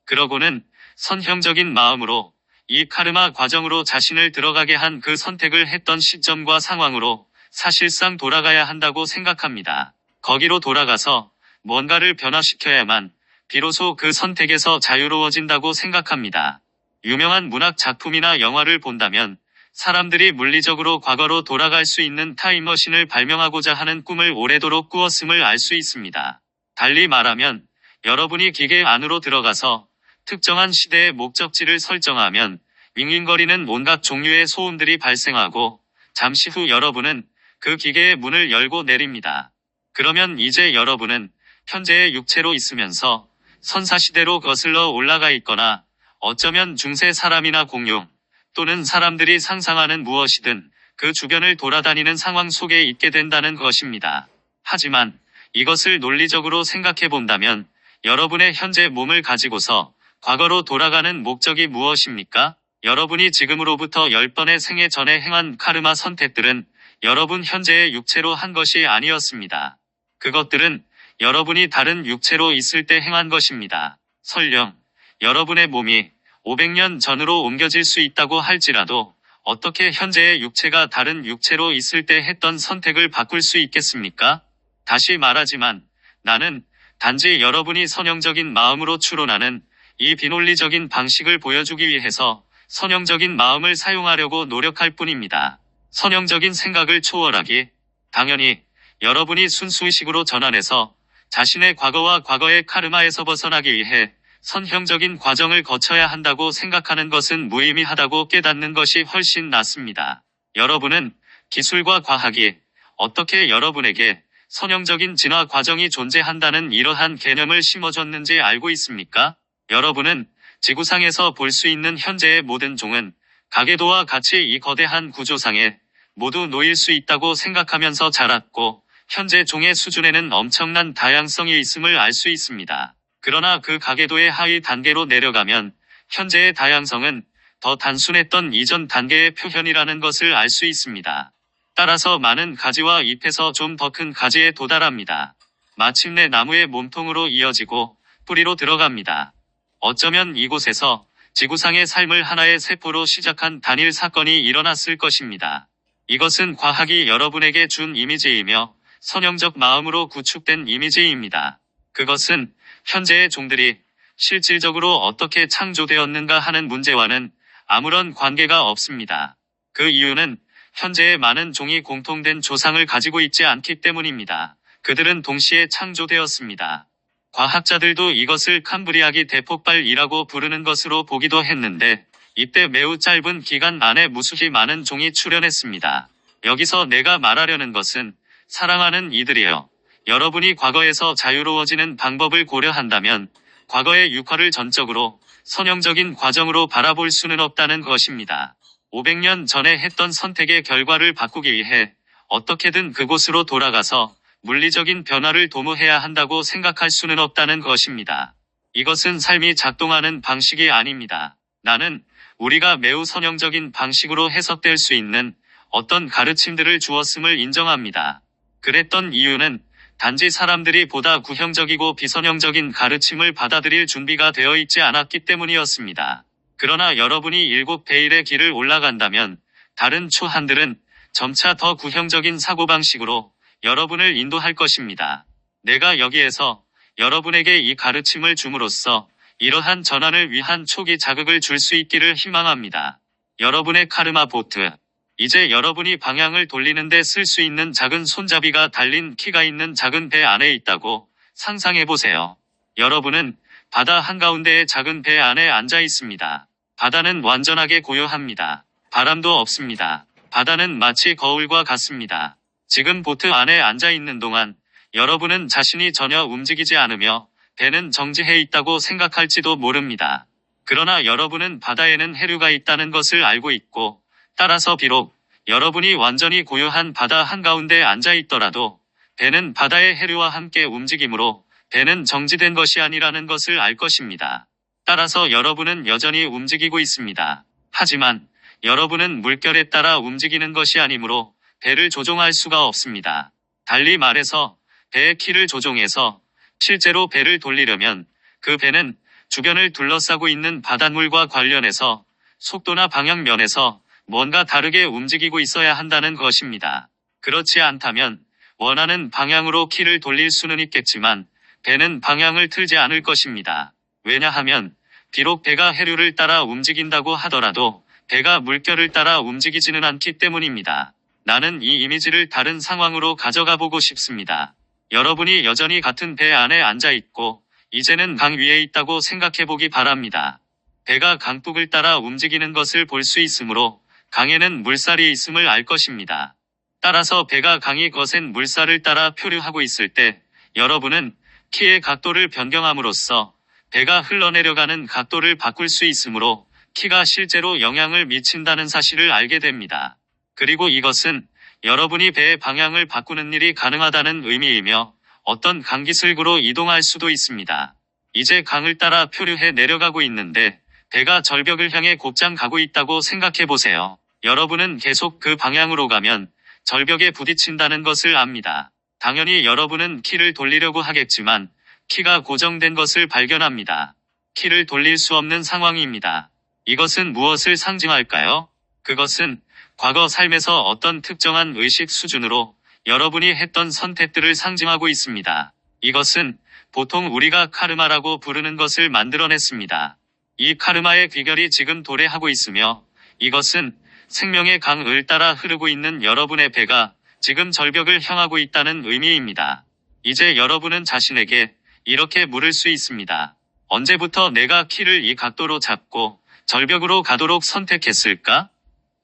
그러고는 선형적인 마음으로 이 카르마 과정으로 자신을 들어가게 한 그 선택을 했던 시점과 상황으로 사실상 돌아가야 한다고 생각합니다. 거기로 돌아가서 뭔가를 변화시켜야만 비로소 그 선택에서 자유로워진다고 생각합니다. 유명한 문학 작품이나 영화를 본다면 사람들이 물리적으로 과거로 돌아갈 수 있는 타임머신을 발명하고자 하는 꿈을 오래도록 꾸었음을 알 수 있습니다. 달리 말하면 여러분이 기계 안으로 들어가서 특정한 시대의 목적지를 설정하면 윙윙거리는 온갖 종류의 소음들이 발생하고 잠시 후 여러분은 그 기계의 문을 열고 내립니다. 그러면 이제 여러분은 현재의 육체로 있으면서 선사시대로 거슬러 올라가 있거나 어쩌면 중세 사람이나 공룡 또는 사람들이 상상하는 무엇이든 그 주변을 돌아다니는 상황 속에 있게 된다는 것입니다. 하지만 이것을 논리적으로 생각해 본다면 여러분의 현재 몸을 가지고서 과거로 돌아가는 목적이 무엇입니까? 여러분이 지금으로부터 10번의 생애 전에 행한 카르마 선택들은 여러분 현재의 육체로 한 것이 아니었습니다. 그것들은 여러분이 다른 육체로 있을 때 행한 것입니다. 설령 여러분의 몸이 500년 전으로 옮겨질 수 있다고 할지라도 어떻게 현재의 육체가 다른 육체로 있을 때 했던 선택을 바꿀 수 있겠습니까? 다시 말하지만 나는 단지 여러분이 선형적인 마음으로 추론하는 이 비논리적인 방식을 보여주기 위해서 선형적인 마음을 사용하려고 노력할 뿐입니다. 선형적인 생각을 초월하기. 당연히 여러분이 순수의식으로 전환해서 자신의 과거와 과거의 카르마에서 벗어나기 위해 선형적인 과정을 거쳐야 한다고 생각하는 것은 무의미하다고 깨닫는 것이 훨씬 낫습니다. 여러분은 기술과 과학이 어떻게 여러분에게 선형적인 진화 과정이 존재한다는 이러한 개념을 심어줬는지 알고 있습니까? 여러분은 지구상에서 볼 수 있는 현재의 모든 종은 가계도와 같이 이 거대한 구조상에 모두 놓일 수 있다고 생각하면서 자랐고 현재 종의 수준에는 엄청난 다양성이 있음을 알 수 있습니다. 그러나 그 가계도의 하위 단계로 내려가면 현재의 다양성은 더 단순했던 이전 단계의 표현이라는 것을 알 수 있습니다. 따라서 많은 가지와 잎에서 좀 더 큰 가지에 도달합니다. 마침내 나무의 몸통으로 이어지고 뿌리로 들어갑니다. 어쩌면 이곳에서 지구상의 삶을 하나의 세포로 시작한 단일 사건이 일어났을 것입니다. 이것은 과학이 여러분에게 준 이미지이며 선형적 마음으로 구축된 이미지입니다. 그것은 현재의 종들이 실질적으로 어떻게 창조되었는가 하는 문제와는 아무런 관계가 없습니다. 그 이유는 현재의 많은 종이 공통된 조상을 가지고 있지 않기 때문입니다. 그들은 동시에 창조되었습니다. 과학자들도 이것을 캄브리아기 대폭발이라고 부르는 것으로 보기도 했는데 이때 매우 짧은 기간 안에 무수히 많은 종이 출현했습니다. 여기서 내가 말하려는 것은 사랑하는 이들이여. 여러분이 과거에서 자유로워지는 방법을 고려한다면 과거의 육화를 전적으로 선형적인 과정으로 바라볼 수는 없다는 것입니다. 500년 전에 했던 선택의 결과를 바꾸기 위해 어떻게든 그곳으로 돌아가서 물리적인 변화를 도모해야 한다고 생각할 수는 없다는 것입니다. 이것은 삶이 작동하는 방식이 아닙니다. 나는 우리가 매우 선형적인 방식으로 해석될 수 있는 어떤 가르침들을 주었음을 인정합니다. 그랬던 이유는 단지 사람들이 보다 구형적이고 비선형적인 가르침을 받아들일 준비가 되어 있지 않았기 때문이었습니다. 그러나 여러분이 7베일의 길을 올라간다면 다른 초한들은 점차 더 구형적인 사고방식으로 여러분을 인도할 것입니다. 내가 여기에서 여러분에게 이 가르침을 줌으로써 이러한 전환을 위한 초기 자극을 줄 수 있기를 희망합니다. 여러분의 카르마 보트. 이제 여러분이 방향을 돌리는데 쓸 수 있는 작은 손잡이가 달린 키가 있는 작은 배 안에 있다고 상상해보세요. 여러분은 바다 한가운데의 작은 배 안에 앉아 있습니다. 바다는 완전하게 고요합니다. 바람도 없습니다. 바다는 마치 거울과 같습니다. 지금 보트 안에 앉아 있는 동안 여러분은 자신이 전혀 움직이지 않으며 배는 정지해 있다고 생각할지도 모릅니다. 그러나 여러분은 바다에는 해류가 있다는 것을 알고 있고 따라서 비록 여러분이 완전히 고요한 바다 한가운데 앉아 있더라도 배는 바다의 해류와 함께 움직이므로 배는 정지된 것이 아니라는 것을 알 것입니다. 따라서 여러분은 여전히 움직이고 있습니다. 하지만 여러분은 물결에 따라 움직이는 것이 아니므로 배를 조종할 수가 없습니다. 달리 말해서 배의 키를 조종해서 실제로 배를 돌리려면 그 배는 주변을 둘러싸고 있는 바닷물과 관련해서 속도나 방향 면에서 뭔가 다르게 움직이고 있어야 한다는 것입니다. 그렇지 않다면 원하는 방향으로 키를 돌릴 수는 있겠지만 배는 방향을 틀지 않을 것입니다. 왜냐하면 비록 배가 해류를 따라 움직인다고 하더라도 배가 물결을 따라 움직이지는 않기 때문입니다. 나는 이 이미지를 다른 상황으로 가져가 보고 싶습니다. 여러분이 여전히 같은 배 안에 앉아 있고 이제는 강 위에 있다고 생각해 보기 바랍니다. 배가 강둑을 따라 움직이는 것을 볼 수 있으므로 강에는 물살이 있음을 알 것입니다. 따라서 배가 강이 거센 물살을 따라 표류하고 있을 때 여러분은 키의 각도를 변경함으로써 배가 흘러내려가는 각도를 바꿀 수 있으므로 키가 실제로 영향을 미친다는 사실을 알게 됩니다. 그리고 이것은 여러분이 배의 방향을 바꾸는 일이 가능하다는 의미이며 어떤 강기슭으로 이동할 수도 있습니다. 이제 강을 따라 표류해 내려가고 있는데 배가 절벽을 향해 곧장 가고 있다고 생각해 보세요. 여러분은 계속 그 방향으로 가면 절벽에 부딪힌다는 것을 압니다. 당연히 여러분은 키를 돌리려고 하겠지만 키가 고정된 것을 발견합니다. 키를 돌릴 수 없는 상황입니다. 이것은 무엇을 상징할까요? 그것은 과거 삶에서 어떤 특정한 의식 수준으로 여러분이 했던 선택들을 상징하고 있습니다. 이것은 보통 우리가 카르마라고 부르는 것을 만들어냈습니다. 이 카르마의 귀결이 지금 도래하고 있으며 이것은 생명의 강을 따라 흐르고 있는 여러분의 배가 지금 절벽을 향하고 있다는 의미입니다. 이제 여러분은 자신에게 이렇게 물을 수 있습니다. 언제부터 내가 키를 이 각도로 잡고 절벽으로 가도록 선택했을까?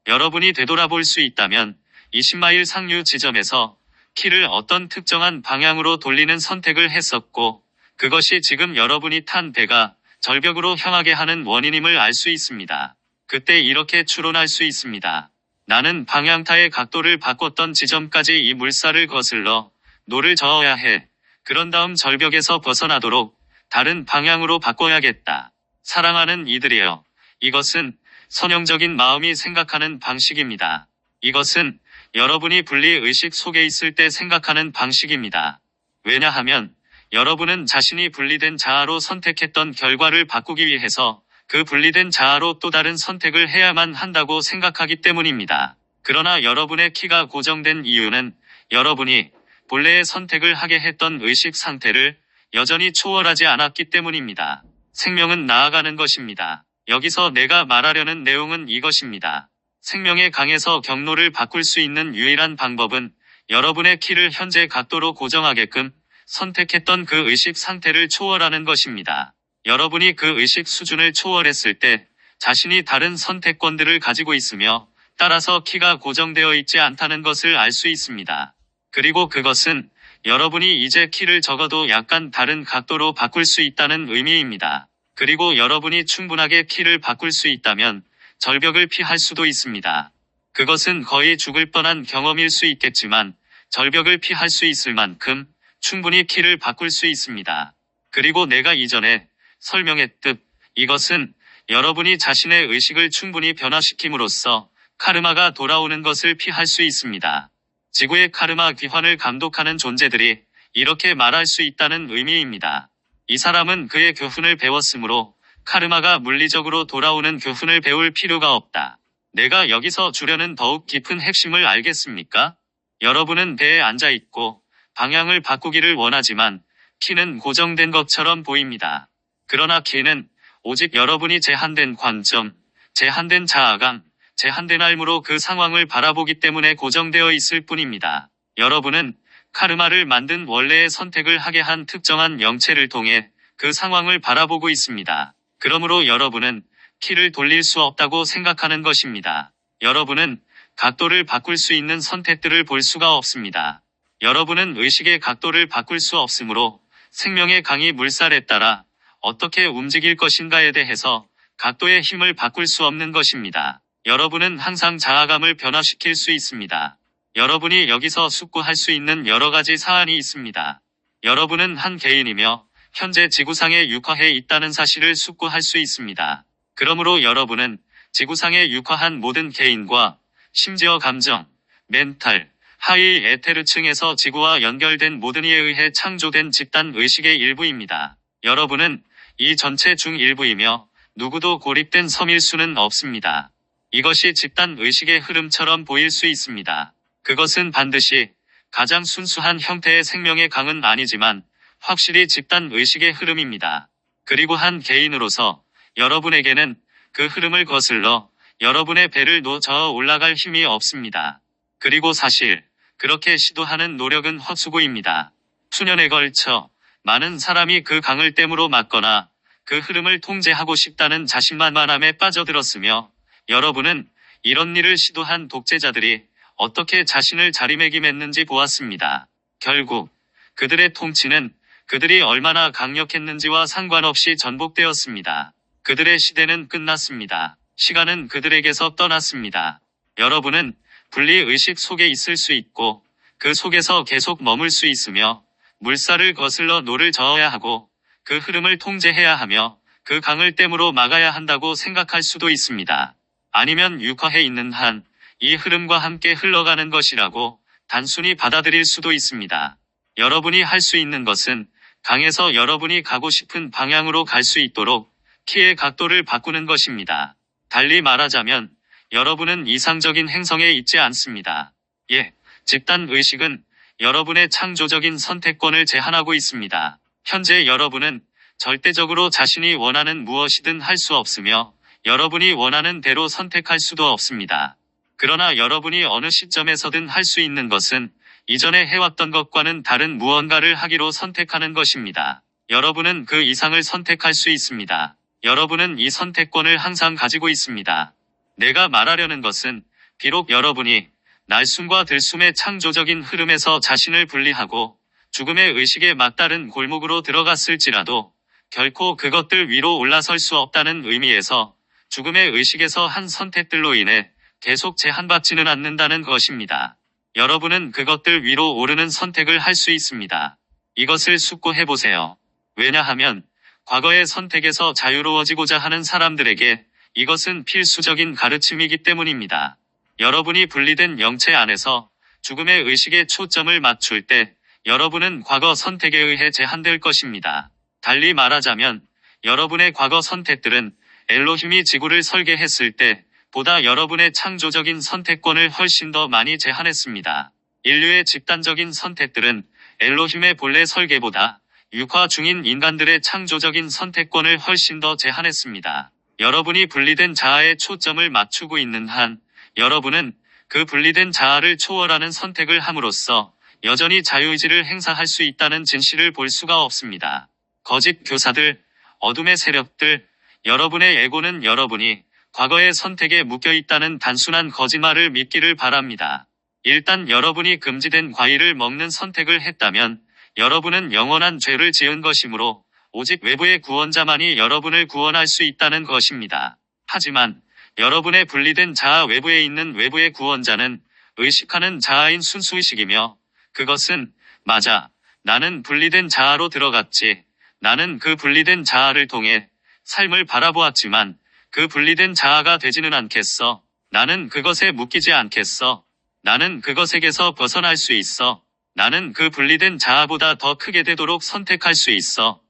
여러분이 되돌아볼 수 있다면 20마일 상류 지점에서 키를 어떤 특정한 방향으로 돌리는 선택을 했었고 그것이 지금 여러분이 탄 배가 절벽으로 향하게 하는 원인임을 알 수 있습니다. 그때 이렇게 추론할 수 있습니다. 나는 방향타의 각도를 바꿨던 지점까지 이 물살을 거슬러 노를 저어야 해. 그런 다음 절벽에서 벗어나도록 다른 방향으로 바꿔야겠다. 사랑하는 이들이여. 이것은 선형적인 마음이 생각하는 방식입니다. 이것은 여러분이 분리의식 속에 있을 때 생각하는 방식입니다. 왜냐하면 여러분은 자신이 분리된 자아로 선택했던 결과를 바꾸기 위해서 그 분리된 자아로 또 다른 선택을 해야만 한다고 생각하기 때문입니다. 그러나 여러분의 키가 고정된 이유는 여러분이 본래의 선택을 하게 했던 의식 상태를 여전히 초월하지 않았기 때문입니다. 생명은 나아가는 것입니다. 여기서 내가 말하려는 내용은 이것입니다. 생명의 강에서 경로를 바꿀 수 있는 유일한 방법은 여러분의 키를 현재 각도로 고정하게끔 선택했던 그 의식 상태를 초월하는 것입니다. 여러분이 그 의식 수준을 초월했을 때 자신이 다른 선택권들을 가지고 있으며 따라서 키가 고정되어 있지 않다는 것을 알 수 있습니다. 그리고 그것은 여러분이 이제 키를 적어도 약간 다른 각도로 바꿀 수 있다는 의미입니다. 그리고 여러분이 충분하게 키를 바꿀 수 있다면 절벽을 피할 수도 있습니다. 그것은 거의 죽을 뻔한 경험일 수 있겠지만 절벽을 피할 수 있을 만큼 충분히 키를 바꿀 수 있습니다. 그리고 내가 이전에 설명했듯 이것은 여러분이 자신의 의식을 충분히 변화시킴으로써 카르마가 돌아오는 것을 피할 수 있습니다. 지구의 카르마 귀환을 감독하는 존재들이 이렇게 말할 수 있다는 의미입니다. 이 사람은 그의 교훈을 배웠으므로 카르마가 물리적으로 돌아오는 교훈을 배울 필요가 없다. 내가 여기서 주려는 더욱 깊은 핵심을 알겠습니까? 여러분은 배에 앉아 있고 방향을 바꾸기를 원하지만 키는 고정된 것처럼 보입니다. 그러나 키는 오직 여러분이 제한된 관점, 제한된 자아감, 제한된 알무로 그 상황을 바라보기 때문에 고정되어 있을 뿐입니다. 여러분은 카르마를 만든 원래의 선택을 하게 한 특정한 영체를 통해 그 상황을 바라보고 있습니다. 그러므로 여러분은 키를 돌릴 수 없다고 생각하는 것입니다. 여러분은 각도를 바꿀 수 있는 선택들을 볼 수가 없습니다. 여러분은 의식의 각도를 바꿀 수 없으므로 생명의 강이 물살에 따라 어떻게 움직일 것인가에 대해서 각도의 힘을 바꿀 수 없는 것입니다. 여러분은 항상 자아감을 변화시킬 수 있습니다. 여러분이 여기서 숙고할 수 있는 여러 가지 사안이 있습니다. 여러분은 한 개인이며 현재 지구상에 육화해 있다는 사실을 숙고할 수 있습니다. 그러므로 여러분은 지구상에 육화한 모든 개인과 심지어 감정, 멘탈, 하위 에테르층에서 지구와 연결된 모든 이에 의해 창조된 집단 의식의 일부입니다. 여러분은 이 전체 중 일부이며 누구도 고립된 섬일 수는 없습니다. 이것이 집단 의식의 흐름처럼 보일 수 있습니다. 그것은 반드시 가장 순수한 형태의 생명의 강은 아니지만 확실히 집단 의식의 흐름입니다. 그리고 한 개인으로서 여러분에게는 그 흐름을 거슬러 여러분의 배를 저어 올라갈 힘이 없습니다. 그리고 사실 그렇게 시도하는 노력은 헛수고입니다. 수년에 걸쳐 많은 사람이 그 강을 댐으로 막거나 그 흐름을 통제하고 싶다는 자신만만함에 빠져들었으며 여러분은 이런 일을 시도한 독재자들이 어떻게 자신을 자리매김했는지 보았습니다. 결국 그들의 통치는 그들이 얼마나 강력했는지와 상관없이 전복되었습니다. 그들의 시대는 끝났습니다. 시간은 그들에게서 떠났습니다. 여러분은 분리의식 속에 있을 수 있고 그 속에서 계속 머물 수 있으며 물살을 거슬러 노를 저어야 하고 그 흐름을 통제해야 하며 그 강을 댐으로 막아야 한다고 생각할 수도 있습니다. 아니면 육화해 있는 한 이 흐름과 함께 흘러가는 것이라고 단순히 받아들일 수도 있습니다. 여러분이 할 수 있는 것은 강에서 여러분이 가고 싶은 방향으로 갈 수 있도록 키의 각도를 바꾸는 것입니다. 달리 말하자면 여러분은 이상적인 행성에 있지 않습니다. 예, 집단 의식은 여러분의 창조적인 선택권을 제한하고 있습니다. 현재 여러분은 절대적으로 자신이 원하는 무엇이든 할 수 없으며 여러분이 원하는 대로 선택할 수도 없습니다. 그러나 여러분이 어느 시점에서든 할 수 있는 것은 이전에 해왔던 것과는 다른 무언가를 하기로 선택하는 것입니다. 여러분은 그 이상을 선택할 수 있습니다. 여러분은 이 선택권을 항상 가지고 있습니다. 내가 말하려는 것은 비록 여러분이 날숨과 들숨의 창조적인 흐름에서 자신을 분리하고 죽음의 의식에 맞다른 골목으로 들어갔을지라도 결코 그것들 위로 올라설 수 없다는 의미에서 죽음의 의식에서 한 선택들로 인해 계속 제한받지는 않는다는 것입니다. 여러분은 그것들 위로 오르는 선택을 할 수 있습니다. 이것을 숙고해보세요. 왜냐하면 과거의 선택에서 자유로워지고자 하는 사람들에게 이것은 필수적인 가르침이기 때문입니다. 여러분이 분리된 영체 안에서 죽음의 의식에 초점을 맞출 때 여러분은 과거 선택에 의해 제한될 것입니다. 달리 말하자면 여러분의 과거 선택들은 엘로힘이 지구를 설계했을 때 보다 여러분의 창조적인 선택권을 훨씬 더 많이 제한했습니다. 인류의 집단적인 선택들은 엘로힘의 본래 설계보다 육화 중인 인간들의 창조적인 선택권을 훨씬 더 제한했습니다. 여러분이 분리된 자아에 초점을 맞추고 있는 한 여러분은 그 분리된 자아를 초월하는 선택을 함으로써 여전히 자유의지를 행사할 수 있다는 진실을 볼 수가 없습니다. 거짓 교사들, 어둠의 세력들, 여러분의 에고는 여러분이 과거의 선택에 묶여 있다는 단순한 거짓말을 믿기를 바랍니다. 일단 여러분이 금지된 과일을 먹는 선택을 했다면 여러분은 영원한 죄를 지은 것이므로 오직 외부의 구원자만이 여러분을 구원할 수 있다는 것입니다. 하지만 여러분의 분리된 자아 외부에 있는 외부의 구원자는 의식하는 자아인 순수의식이며 그것은 맞아, 나는 분리된 자아로 들어갔지. 나는 그 분리된 자아를 통해 삶을 바라보았지만 그 분리된 자아가 되지는 않겠어. 나는 그것에 묶이지 않겠어. 나는 그것에게서 벗어날 수 있어. 나는 그 분리된 자아보다 더 크게 되도록 선택할 수 있어.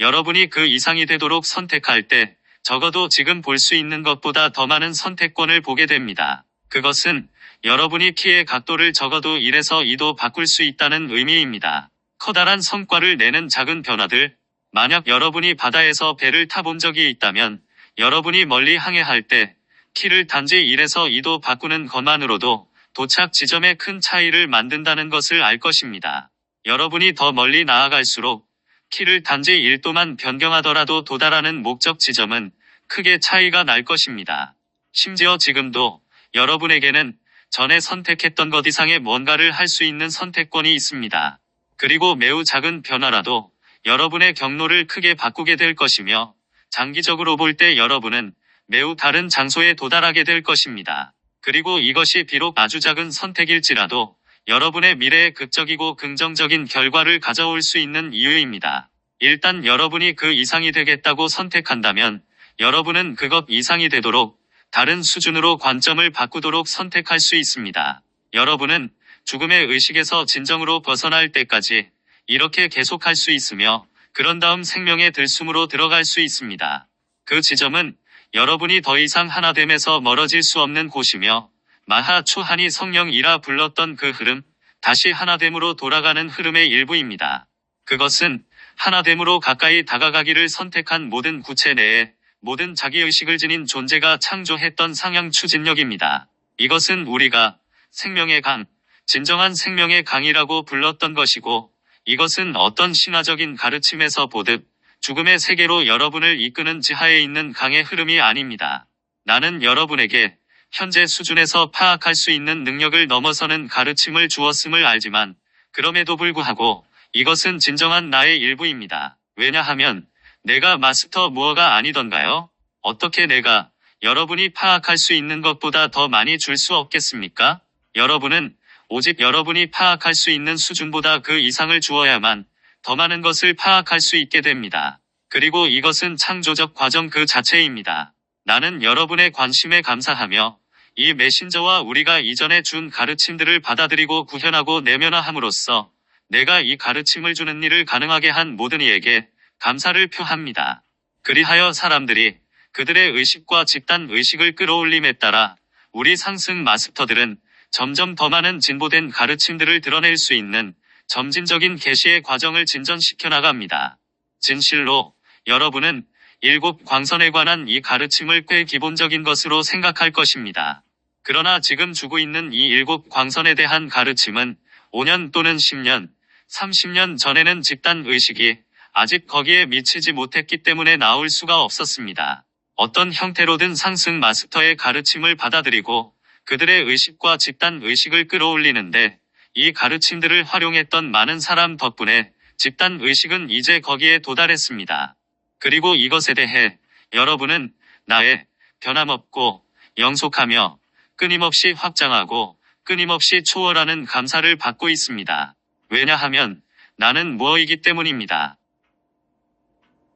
여러분이 그 이상이 되도록 선택할 때 적어도 지금 볼 수 있는 것보다 더 많은 선택권을 보게 됩니다. 그것은 여러분이 키의 각도를 적어도 1에서 2도 바꿀 수 있다는 의미입니다. 커다란 성과를 내는 작은 변화들. 만약 여러분이 바다에서 배를 타본 적이 있다면 여러분이 멀리 항해할 때 키를 단지 1에서 2도 바꾸는 것만으로도 도착 지점에 큰 차이를 만든다는 것을 알 것입니다. 여러분이 더 멀리 나아갈수록 키를 단지 1도만 변경하더라도 도달하는 목적 지점은 크게 차이가 날 것입니다. 심지어 지금도 여러분에게는 전에 선택했던 것 이상의 뭔가를 할 수 있는 선택권이 있습니다. 그리고 매우 작은 변화라도 여러분의 경로를 크게 바꾸게 될 것이며 장기적으로 볼 때 여러분은 매우 다른 장소에 도달하게 될 것입니다. 그리고 이것이 비록 아주 작은 선택일지라도 여러분의 미래에 극적이고 긍정적인 결과를 가져올 수 있는 이유입니다. 일단 여러분이 그 이상이 되겠다고 선택한다면 여러분은 그것 이상이 되도록 다른 수준으로 관점을 바꾸도록 선택할 수 있습니다. 여러분은 죽음의 의식에서 진정으로 벗어날 때까지 이렇게 계속할 수 있으며 그런 다음 생명의 들숨으로 들어갈 수 있습니다. 그 지점은 여러분이 더 이상 하나됨에서 멀어질 수 없는 곳이며 마하 초하니 성령이라 불렀던 그 흐름, 다시 하나됨으로 돌아가는 흐름의 일부입니다. 그것은 하나됨으로 가까이 다가가기를 선택한 모든 구체 내에 모든 자기의식을 지닌 존재가 창조했던 상향 추진력입니다. 이것은 우리가 생명의 강, 진정한 생명의 강이라고 불렀던 것이고 이것은 어떤 신화적인 가르침에서 보듯 죽음의 세계로 여러분을 이끄는 지하에 있는 강의 흐름이 아닙니다. 나는 여러분에게 현재 수준에서 파악할 수 있는 능력을 넘어서는 가르침을 주었음을 알지만 그럼에도 불구하고 이것은 진정한 나의 일부입니다. 왜냐하면 내가 마스터 무어가 아니던가요? 어떻게 내가 여러분이 파악할 수 있는 것보다 더 많이 줄 수 없겠습니까? 여러분은 오직 여러분이 파악할 수 있는 수준보다 그 이상을 주어야만 더 많은 것을 파악할 수 있게 됩니다. 그리고 이것은 창조적 과정 그 자체입니다. 나는 여러분의 관심에 감사하며 이 메신저와 우리가 이전에 준 가르침들을 받아들이고 구현하고 내면화함으로써 내가 이 가르침을 주는 일을 가능하게 한 모든 이에게 감사를 표합니다. 그리하여 사람들이 그들의 의식과 집단 의식을 끌어올림에 따라 우리 상승 마스터들은 점점 더 많은 진보된 가르침들을 드러낼 수 있는 점진적인 계시의 과정을 진전시켜 나갑니다. 진실로 여러분은 7광선에 관한 이 가르침을 꽤 기본적인 것으로 생각할 것입니다. 그러나 지금 주고 있는 이 7광선에 대한 가르침은 5년 또는 10년, 30년 전에는 집단 의식이 아직 거기에 미치지 못했기 때문에 나올 수가 없었습니다. 어떤 형태로든 상승 마스터의 가르침을 받아들이고 그들의 의식과 집단 의식을 끌어올리는데 이 가르침들을 활용했던 많은 사람 덕분에 집단 의식은 이제 거기에 도달했습니다. 그리고 이것에 대해 여러분은 나의 변함없고 영속하며 끊임없이 확장하고 끊임없이 초월하는 감사를 받고 있습니다. 왜냐하면 나는 무어이기 때문입니다.